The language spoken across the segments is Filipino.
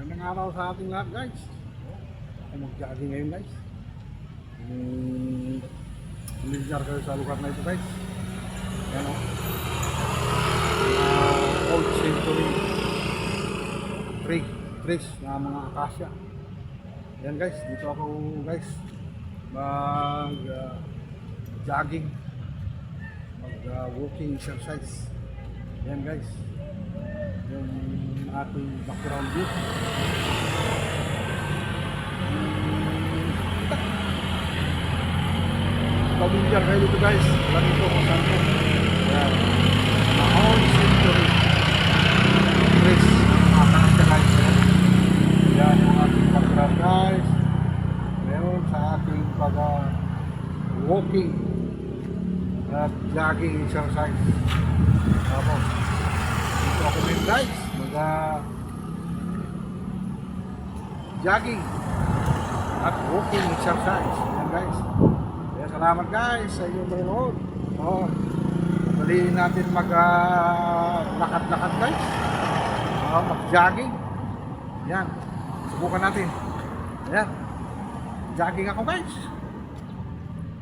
Magandang araw sa ating lahat guys. Ako mag-jogging ngayon guys. Pamilyar kayo sa lugar na ito guys. Yan o. Old century trees na mga akasya. Yan guys, dito ako guys mag-jogging, mag-walking exercise. Yan guys, yung ating background view. Pamilyar kayo dito guys. Alam nito kung saan ito. Yan, mga old century trees na akasya guys. Yan yung ating background guys. Ngayon sa ating walking at jogging exercise. Tapos dito ako ngayon guys, jogging at walking exercise. Yan guys. Kaya salamat guys sa inyong panonood. Daliin natin lakad-lakad guys. Mag-jogging. Yan. Subukan natin. Ayan. Jogging ako guys.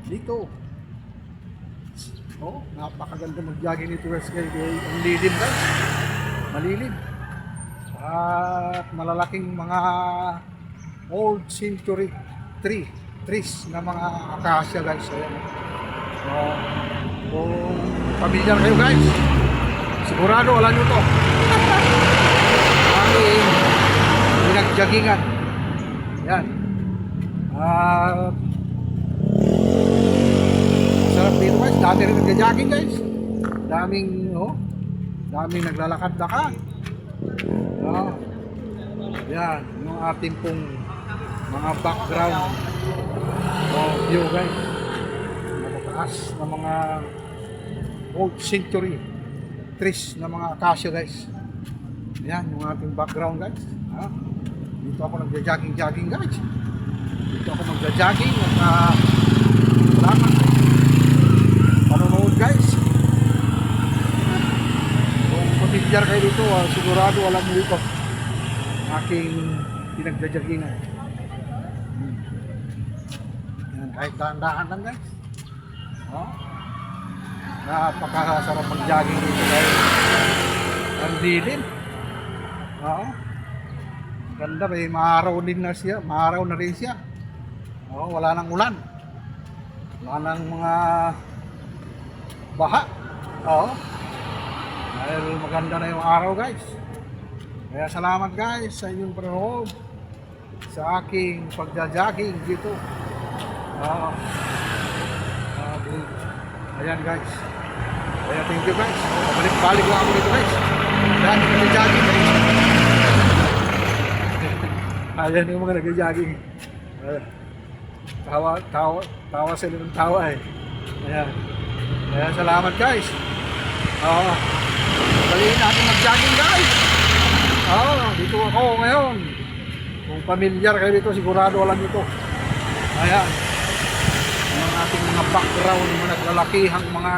Dito. Napakaganda mag-jogging nito guys. Ang lilim guys. Malilim. At malalaking mga old century trees na mga akasya guys. Ayan. Kung pamilyar kayo guys, sigurado alam nyo to. Aming pinag-joggingan. Yan. At sarap dito guys. Dami rin nag-jogging guys. Daming naglalakad-lakad. Yan. Yung ating pong mga background view guys. Matataas na mga old century trees na mga akasya guys. Yan yung ating background guys. Dito ako nagja-jogging guys. Dito ako magja-jogging at salamat panonood guys. Kung pamilyar kayo dito, sigurado alam mo dito aking pinagja-joggingan. Yan, kahit dahan-dahan lang guys. Napakasarap mag-jogging dito guys. Ang dilim. Ganda, may maaraw din na siya. Maaraw na rin siya. Wala nang ulan. Wala nang mga baha. Dahil maganda na yung araw guys. Kaya salamat guys sa inyong panonood sa aking pagja-jogging dito. Ayan guys. Kaya thank you guys. Balik-balik lang ako dito guys. Ayan, nag-jogging guys. Ayan yung mga nag-jogging. Tawa sila ng tawa eh. Ayan. Kaya salamat guys. Daliin natin mag-jogging guys. Dito ako ngayon. Kung pamilyar kayo dito, sigurado alam nito. Ayan. Yung ating mga background, mga naglalakihang mga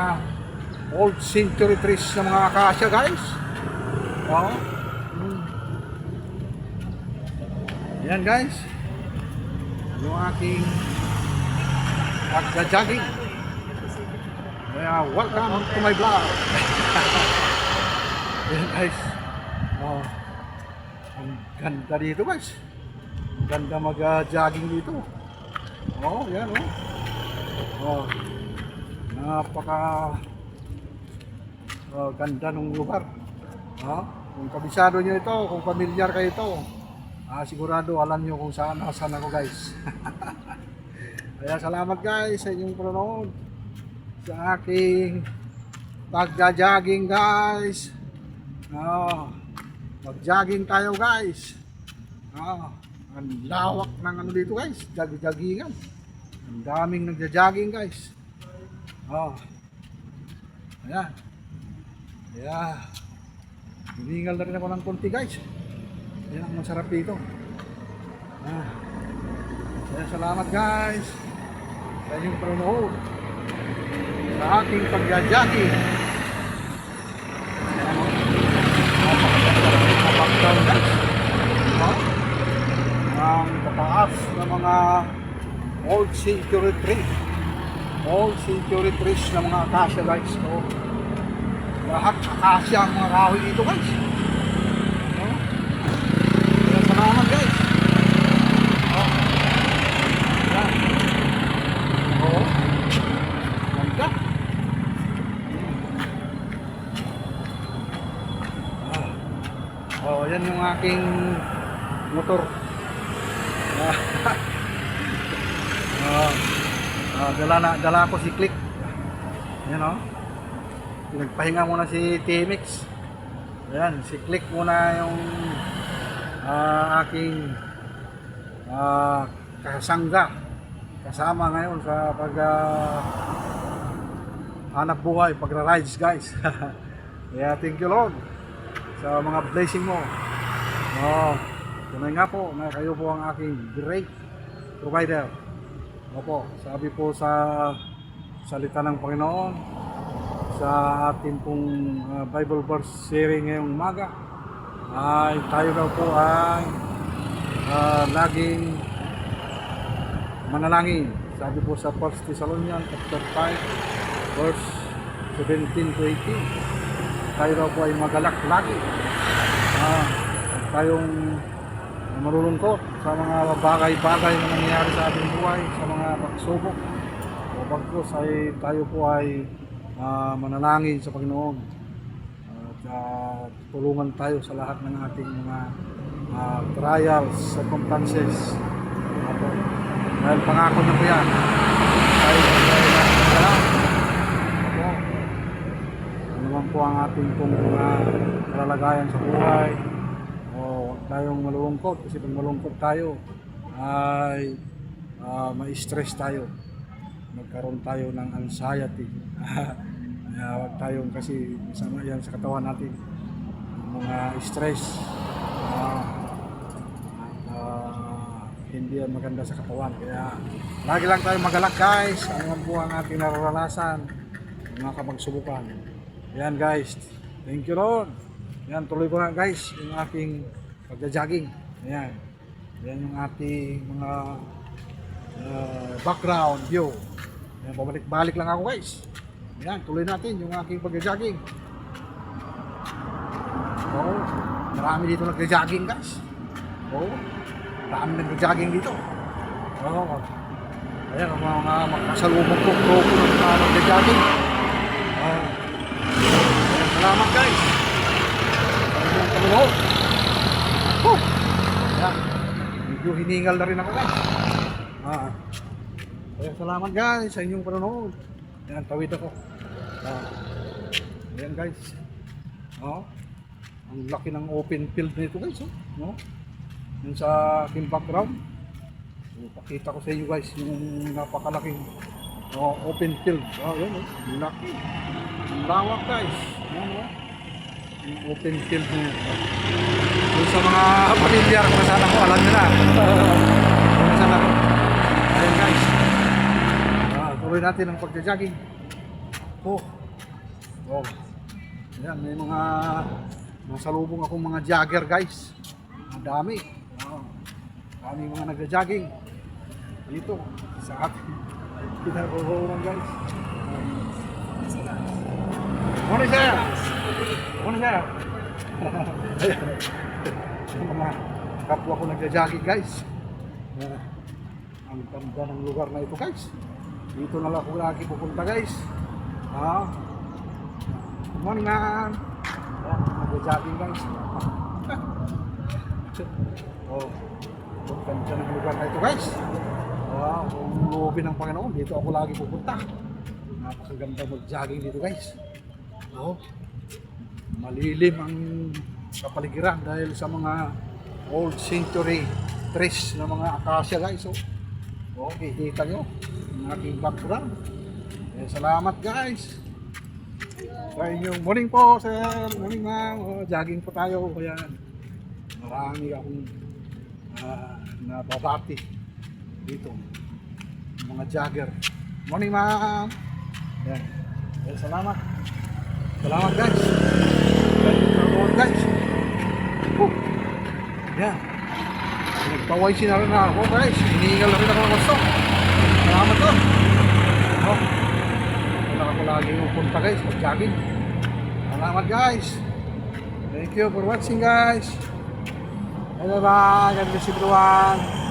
old century trees na mga akasya guys. Ayan guys. Yung aking pagja-jogging. Kaya welcome to my vlog. Ayan guys. Ang ganda dito guys. Ang ganda mag-jogging dito. Yan napaka ganda ng lugar. Kung kabisado nyo ito, kung pamilyar kayo ito, sigurado alam nyo kung saan ako guys. Kaya salamat guys sa inyong panonood sa aking pagja-jogging guys. Mag-jogging tayo guys. Ang lawak ng ano dito guys, joggingan. Ang daming nagja-jogging guys. Ayan. Hiningal na rin ako ng konti guys. Yan ang masarap dito. Kaya salamat guys sa inyong panonood sa aking pagja-jogging. Napakaganda ng background guys. na mga old century tree. Old century trees na mga acacia guys. So, lahat acacia ang mga kahoy dito guys. No? Kaya salamat guys. Oh. Yan. Oo. Ganda. Oh, yan yung aking motor. Dala ko si Click. Yan o. Nagpahinga muna si TMX. Ayan, si Click muna yung aking kasangga. Kasama ngayon sa pag hanap buhay, pagra-rides guys. Kaya thank you Lord sa mga blessing mo. Tunay nga po na kayo po ang aking great provider. Opo, sabi po sa salita ng Panginoon sa ating pong Bible verse sharing ngayong umaga ay tayo daw po ay laging manalangin. Sabi po sa 1 Thessalonians chapter 5 verse 17 to 18, tayo daw po ay magalak lagi. Tayong marulungkot sa mga bagay-bagay na nangyayari sa ating buhay, sa mga pagsubok. O bagkus ay tayo po ay manalangin sa Panginoon at tulungan tayo sa lahat ng ating mga trials, circumstances. Dahil pangako na po yan. Tayo ano man po ang ating pong mga kalalagayan sa buhay, huwag tayong malulungkot kasi pag malungkot tayo ay ma-stress tayo, magkaroon tayo ng anxiety. Huwag tayong kasi masama yan sa katawan natin, mga stress, hindi yan maganda sa katawan. Kaya lagi lang tayo magalak guys, ano man po ang ating nararanasan, mga kapagsubukan. Yan guys, thank you Lord. Yan, tuloy ko na guys yung aking pagja-jogging. Ayan. Yan yung ating mga background view. Ayan, pabalik-balik lang ako guys. Ayan, tuloy natin yung aking pagja-jogging. Oo, marami dito nagja-jogging guys. Oo, marami nagja-jogging dito. Oo. Ayan, ang mga makasalubong ko na nagja-jogging. Ayan, salamat guys. Ang Panginoon. Ayan, medyo hiningal na rin ako guys. Kaya salamat guys sa inyong panonood. Ayan, tawid ako. Ayan guys. Ang laki ng open field nito guys. No? Yung sa aking background. Pakita ko sa inyo guys yung napakalaking open field. Yun, laki. Ang lawak guys. Ayan, yung open field nyo. Yung sa mga pamilyar, kung saan ako, alam nyo na. Kung saan ako. Ayan guys. Tuloy natin ang pagja-jogging. Ayan, may mga nasalubong akong mga jogger guys. Ang dami. Dami mga nagja-jogging. Dito, sa ating pinag-uhuran guys. Morning sir! Morning sir! Yung mga kapwa ko nagja-jogging guys. Ang ganda ng lugar na ito guys. Dito na lang ako lagi pupunta guys. Good morning man! Nagja-jogging guys. Ang ganda ng lugar na ito guys. Kung loobin ng Panginoon, dito ako lagi pupunta. Napakaganda mag-jogging dito guys. Malilim ang kapaligiran dahil sa mga old century trees na mga acacia guys. Kita nyo ang aking background. Salamat guys sa inyong morning po sir. Morning ma'am. Jogging po tayo. Ayan. Marami akong nababati dito, mga jogger. Morning ma'am. Ayan. Salamat guys. Guys. Yan. Pa-YC na rin ako guys. Hinihingal na rin ako ng gusto. Salamat to. Oh. Wala ako lagi pupunta guys. Mag-jogging. Salamat guys. Thank you for watching guys. Bye bye. God bless everyone.